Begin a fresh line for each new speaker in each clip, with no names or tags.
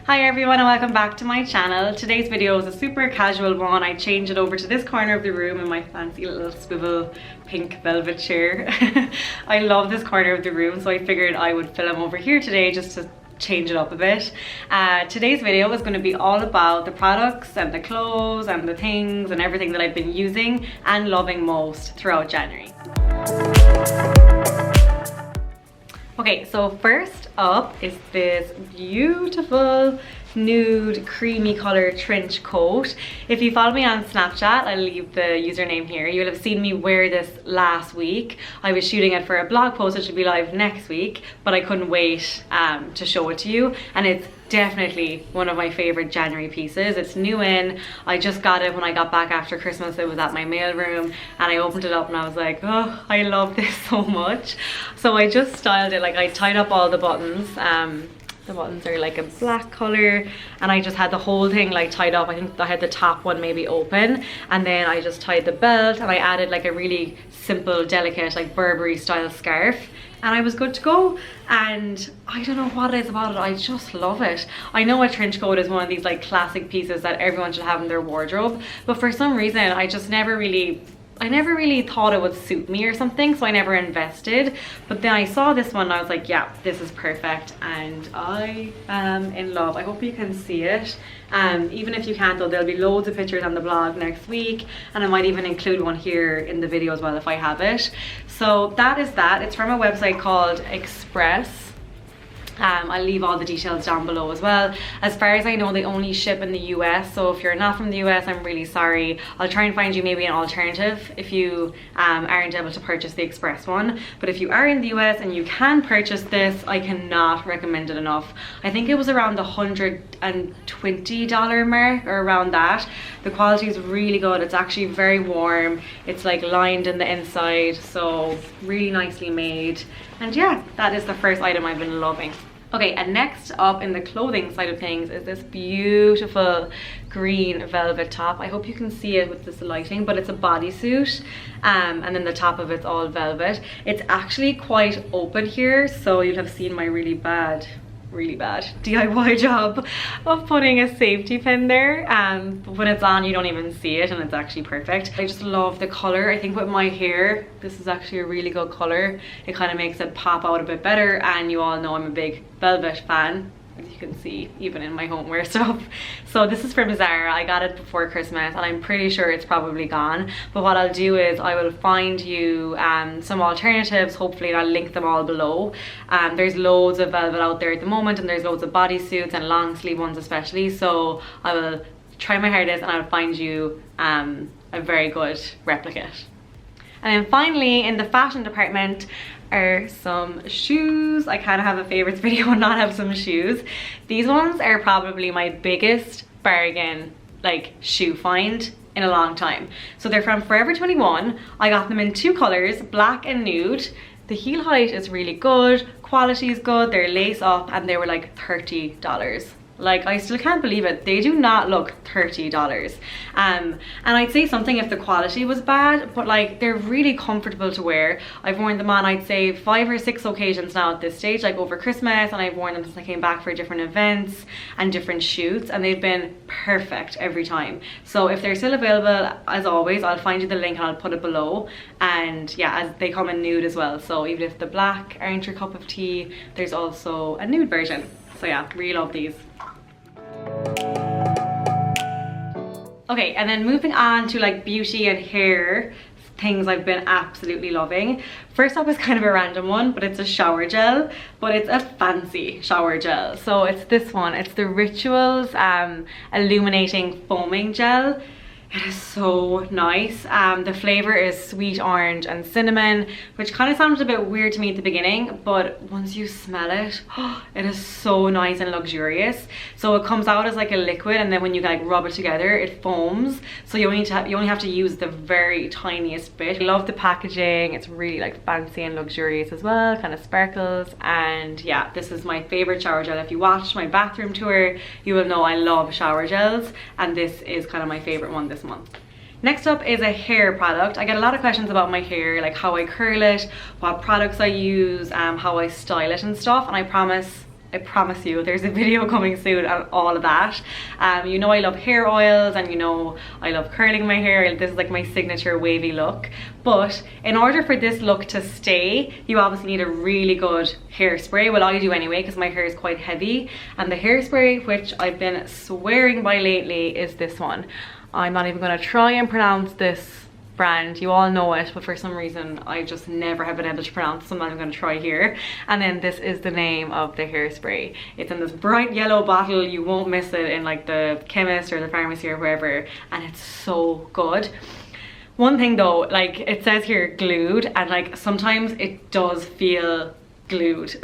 Hi everyone and welcome back to my channel. Today's video is a super casual one. I changed it over to this corner of the room in my fancy little swivel pink velvet chair. I love this corner of the room, so I figured I would film over here today just to change it up a bit. Today's video is going to be all about the products and the clothes and the things and everything that I've been using and loving most throughout January. Okay, so first up is this beautiful nude creamy color trench coat. If you follow me on Snapchat, I'll leave the username here. You'll have seen me wear this last week. I was shooting it for a blog post that should be live next week, but I couldn't wait to show it to you, and it's definitely one of my favorite January pieces. It's new in. I just got it when I got back after Christmas. It was at my mailroom and I opened it up and I was like, oh, I love this so much. So I just styled it, like I tied up all the buttons. The buttons are like a black color and I just had the whole thing like tied up. I think I had the top one maybe open, and then I just tied the belt and I added like a really simple, delicate, like Burberry style scarf, and I was good to go. And I don't know what it is about it, I just love it. I know a trench coat is one of these like classic pieces that everyone should have in their wardrobe, but for some reason I never really thought it would suit me or something, so I never invested. But then I saw this one and I was like, yeah, this is perfect, and I am in love. I hope you can see it. Even if you can't though, there'll be loads of pictures on the blog next week, and I might even include one here in the video as well if I have it. So that is that. It's from a website called Express. I'll leave all the details down below as well. As far as I know, they only ship in the US, so if you're not from the US, I'm really sorry. I'll try and find you maybe an alternative if you aren't able to purchase the Express one. But if you are in the US and you can purchase this, I cannot recommend it enough. I think it was around the $120 mark or around that. The quality is really good. It's actually very warm. It's like lined in the inside, so really nicely made. And yeah, that is the first item I've been loving. Okay, and next up in the clothing side of things is this beautiful green velvet top. I hope you can see it with this lighting, but it's a bodysuit, and then the top of it's all velvet. It's actually quite open here, so you'll have seen my really bad DIY job of putting a safety pin there, but when it's on you don't even see it, and it's actually perfect. I just love the color. I think with my hair this is actually a really good color. It kind of makes it pop out a bit better, and you all know I'm a big velvet fan, as you can see even in my homeware stuff. So this is from Zara. I got it before Christmas and I'm pretty sure it's probably gone, but what I'll do is I will find you some alternatives hopefully, and I'll link them all below. There's loads of velvet out there at the moment, and there's loads of bodysuits and long sleeve ones especially, so I will try my hardest and I'll find you a very good replicate. And then finally, in the fashion department are some shoes. I kind of have a favorites video and not have some shoes. These ones are probably my biggest bargain like shoe find in a long time. So they're from Forever 21. I got them in two colors, black and nude. The heel height is really good, quality is good, they're lace up, and they were like $30. Like, I still can't believe it. They do not look $30. And I'd say something if the quality was bad, but like they're really comfortable to wear. I've worn them on, I'd say 5 or 6 occasions now at this stage, like over Christmas, and I've worn them since I came back for different events and different shoots, and they've been perfect every time. So if they're still available, as always, I'll find you the link and I'll put it below. And yeah, as they come in nude as well, so even if the black aren't your cup of tea, there's also a nude version. So yeah, really love these. Okay, and then moving on to like beauty and hair things I've been absolutely loving. First up is kind of a random one, but it's a shower gel, but it's a fancy shower gel. So it's this one, it's the Rituals Illuminating Foaming Gel. It is so nice. The flavor is sweet orange and cinnamon, which kind of sounded a bit weird to me at the beginning, but once you smell it, it is so nice and luxurious. So it comes out as like a liquid, and then when you like rub it together, it foams. So you only have to use the very tiniest bit. I love the packaging. It's really like fancy and luxurious as well, kind of sparkles. And yeah, this is my favorite shower gel. If you watched my bathroom tour, you will know I love shower gels, and this is kind of my favorite one this month. Next up is a hair product. I get a lot of questions about my hair, like how I curl it, what products I use, how I style it and stuff, and I promise I promise you there's a video coming soon on all of that. You know I love hair oils, and you know I love curling my hair. This is like my signature wavy look. But in order for this look to stay, you obviously need a really good hairspray. Well, I do anyway, because my hair is quite heavy. And the hairspray which I've been swearing by lately is this one. I'm not even going to try and pronounce this brand. You all know it, but for some reason I just never have been able to pronounce it, so I'm not even going to try here. And then this is the name of the hairspray. It's in this bright yellow bottle. You won't miss it in like the chemist or the pharmacy or wherever, and it's so good. One thing though, like it says here glued, and like sometimes it does feel glued.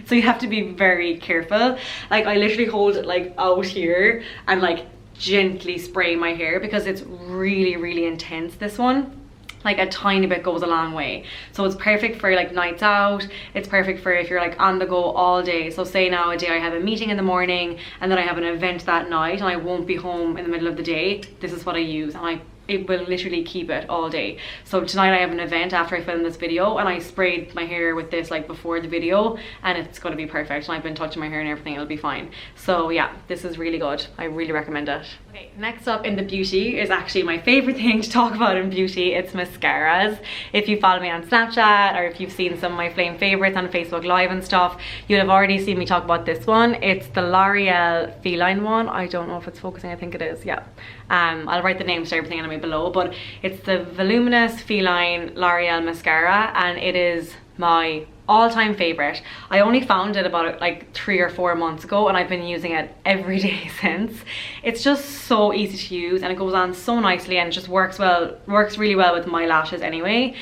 So you have to be very careful. Like I literally hold it like out here and like gently spray my hair, because it's really intense, this one. Like a tiny bit goes a long way. So it's perfect for like nights out. It's perfect for if you're like on the go all day. So say now a day I have a meeting in the morning and then I have an event that night and I won't be home in the middle of the day. This is what I use, and it will literally keep it all day. So tonight I have an event after I film this video, and I sprayed my hair with this like before the video, and it's gonna be perfect. And I've been touching my hair and everything, it'll be fine. So yeah, this is really good. I really recommend it. Okay, next up in the beauty is actually my favorite thing to talk about in beauty. It's mascaras. If you follow me on Snapchat, or if you've seen some of my flame favorites on Facebook Live and stuff, you'll have already seen me talk about this one. It's the L'Oreal Feline one. I don't know if it's focusing, I think it is, yeah. I'll write the names to everything anyway below, but it's the Voluminous Feline L'Oreal mascara, and it is my all-time favorite. I only found it about like 3 or 4 months ago, and I've been using it every day since. It's just so easy to use, and it goes on so nicely, and it just works really well with my lashes anyway.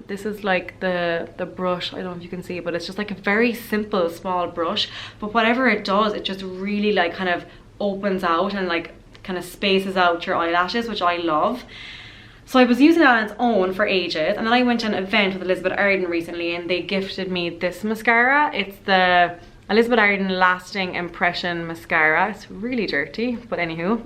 This is like the brush. I don't know if you can see, but it's just like a very simple small brush, but whatever it does, it just really like kind of opens out and like kind of spaces out your eyelashes, which I love. So I was using that on its own for ages, and then I went to an event with Elizabeth Arden recently, and they gifted me this mascara. It's the Elizabeth Arden Lasting Impression Mascara. It's really dirty, but anywho.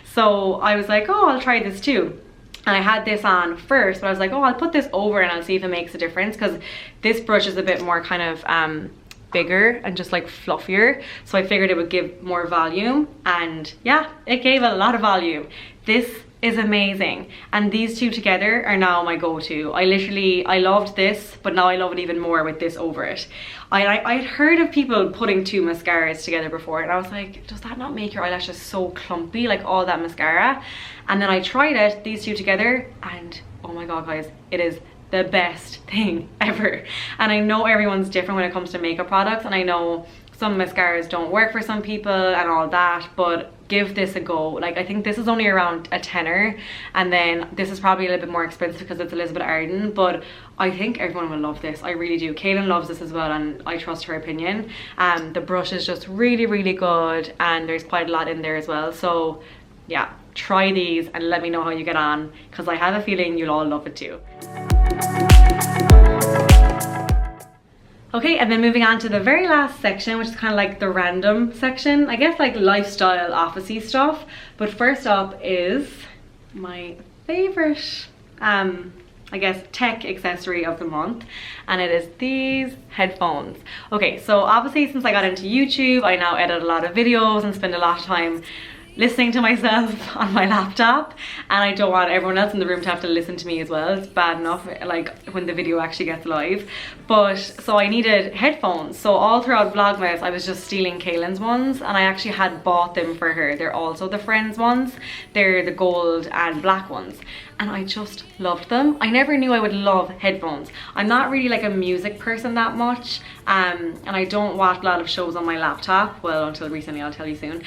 So I was like, oh, I'll try this too. And I had this on first, but I was like, oh, I'll put this over and I'll see if it makes a difference, because this brush is a bit more kind of bigger and just like fluffier, so I figured it would give more volume, and yeah, it gave a lot of volume. This is amazing, and these two together are now my go-to. I loved this, but now I love it even more with this over it. I'd heard of people putting 2 mascaras together before, and I was like, does that not make your eyelashes so clumpy, like all that mascara? And then I tried it, these two together, and oh my god guys, it is the best thing ever. And I know everyone's different when it comes to makeup products, and I know some mascaras don't work for some people and all that, but give this a go. Like I think this is only around a tenner, and then this is probably a little bit more expensive because it's Elizabeth Arden, but I think everyone will love this. I really do. Kaylin loves this as well, and I trust her opinion. The brush is just really good, and there's quite a lot in there as well. So yeah, try these and let me know how you get on, because I have a feeling you'll all love it too. Okay, and then moving on to the very last section, which is kind of like the random section, I guess, like lifestyle officey stuff. But first up is my favorite I guess tech accessory of the month, and it is these headphones. Okay, so obviously since I got into YouTube, I now edit a lot of videos and spend a lot of time listening to myself on my laptop, and I don't want everyone else in the room to have to listen to me as well. It's bad enough like when the video actually gets live. But so I needed headphones, so all throughout Vlogmas I was just stealing Kaylin's ones, and I actually had bought them for her. They're also the Friends ones. They're the gold and black ones, and I just loved them. I never knew I would love headphones. I'm not really like a music person that much, and I don't watch a lot of shows on my laptop, well, until recently, I'll tell you soon.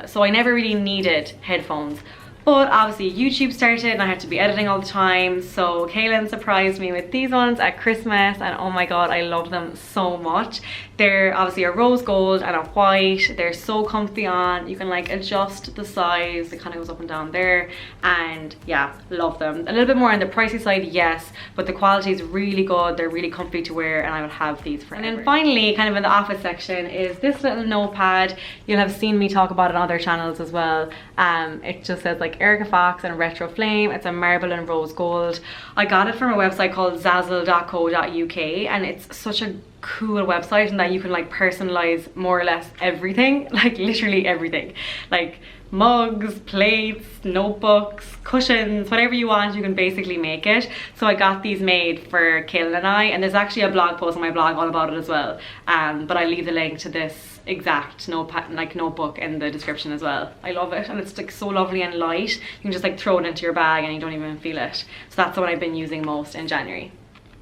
So I never really needed headphones. But obviously YouTube started and I had to be editing all the time, so Kaylin surprised me with these ones at Christmas, and oh my god, I love them so much. They're obviously a rose gold and a white. They're so comfy on. You can like adjust the size. It kind of goes up and down there, and yeah, love them. A little bit more on the pricey side, yes, but the quality is really good. They're really comfy to wear, and I would have these forever. And then finally, kind of in the office section, is this little notepad. You'll have seen me talk about it on other channels as well. It just says like Erika Fox and Retro Flame. It's a marble and rose gold. I got it from a website called zazzle.co.uk, and it's such a cool website, and that you can like personalize more or less everything, like literally everything, like mugs, plates, notebooks, cushions, whatever you want, you can basically make it. So I got these made for Kaylin and I, and there's actually a blog post on my blog all about it as well, but I'll leave the link to this exact notebook in the description as well. I love it, and it's like so lovely and light. You can just like throw it into your bag and you don't even feel it. So that's the one I've been using most in January.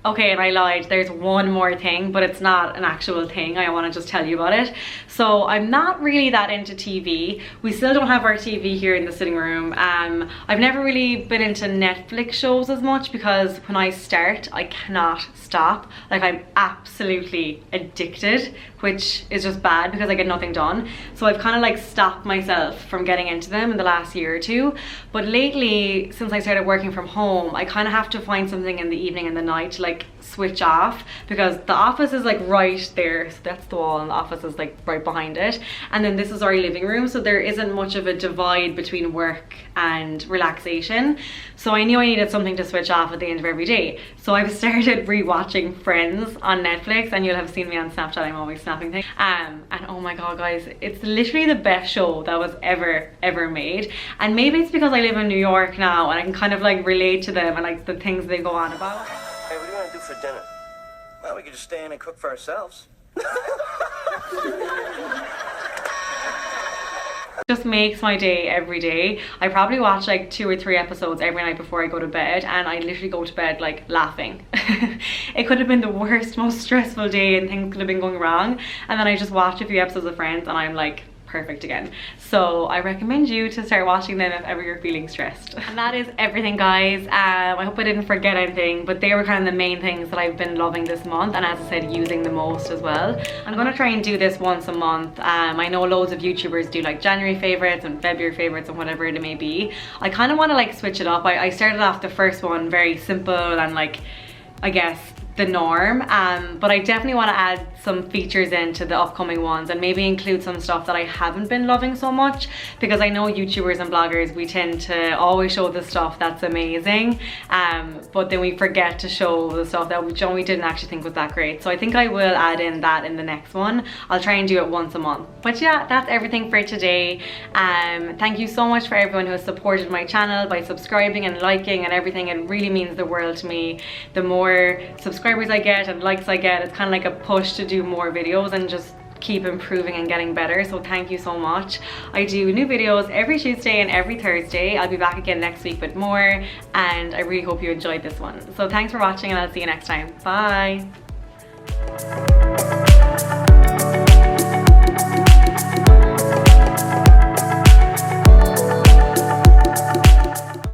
Okay, and I lied, there's one more thing, but it's not an actual thing. I want to just tell you about it. So I'm not really that into TV. We still don't have our TV here in the sitting room. I've never really been into Netflix shows as much, because when I start, I cannot stop. Like, I'm absolutely addicted, which is just bad because I get nothing done. So I've kind of like stopped myself from getting into them in the last year or two. But lately, since I started working from home, I kind of have to find something in the evening and the night to like switch off, because the office is like right there. So that's the wall, and the office is like right behind it. And then this is our living room. So there isn't much of a divide between work and relaxation. So I knew I needed something to switch off at the end of every day. So I've started rewatching Friends on Netflix, and you'll have seen me on Snapchat. I'm always snapping things. And oh my god, guys, it's literally the best show that was ever made. And maybe it's because I live in New York now, and I can kind of like relate to them and like the things they go on about.
Hey, what do you want to do for dinner? Well, we could just stay in and cook for ourselves.
Just makes my day every day. I probably watch like 2 or 3 episodes every night before I go to bed, and I literally go to bed like laughing. It could have been the worst, most stressful day, and things could have been going wrong, and then I just watch a few episodes of Friends and I'm like perfect again. So I recommend you to start watching them if ever you're feeling stressed. And that is everything, guys. I hope I didn't forget anything, but they were kind of the main things that I've been loving this month, and as I said, using the most as well. I'm gonna try and do this once a month. I know loads of YouTubers do like January favorites and February favorites and whatever it may be. I kind of want to like switch it up. I started off the first one very simple and like, I guess, the norm, but I definitely want to add some features into the upcoming ones, and maybe include some stuff that I haven't been loving so much, because I know YouTubers and bloggers, we tend to always show the stuff that's amazing, but then we forget to show the stuff that we didn't actually think was that great. So I think I will add in that in the next one. I'll try and do it once a month. But yeah, that's everything for today. Thank you so much for everyone who has supported my channel by subscribing and liking and everything. It really means the world to me. The more subscribers I get and likes I get, it's kind of like a push to do more videos and just keep improving and getting better. So thank you so much. I do new videos every Tuesday and every Thursday. I'll be back again next week with more, and I really hope you enjoyed this one. So thanks for watching, and I'll see you next time. Bye.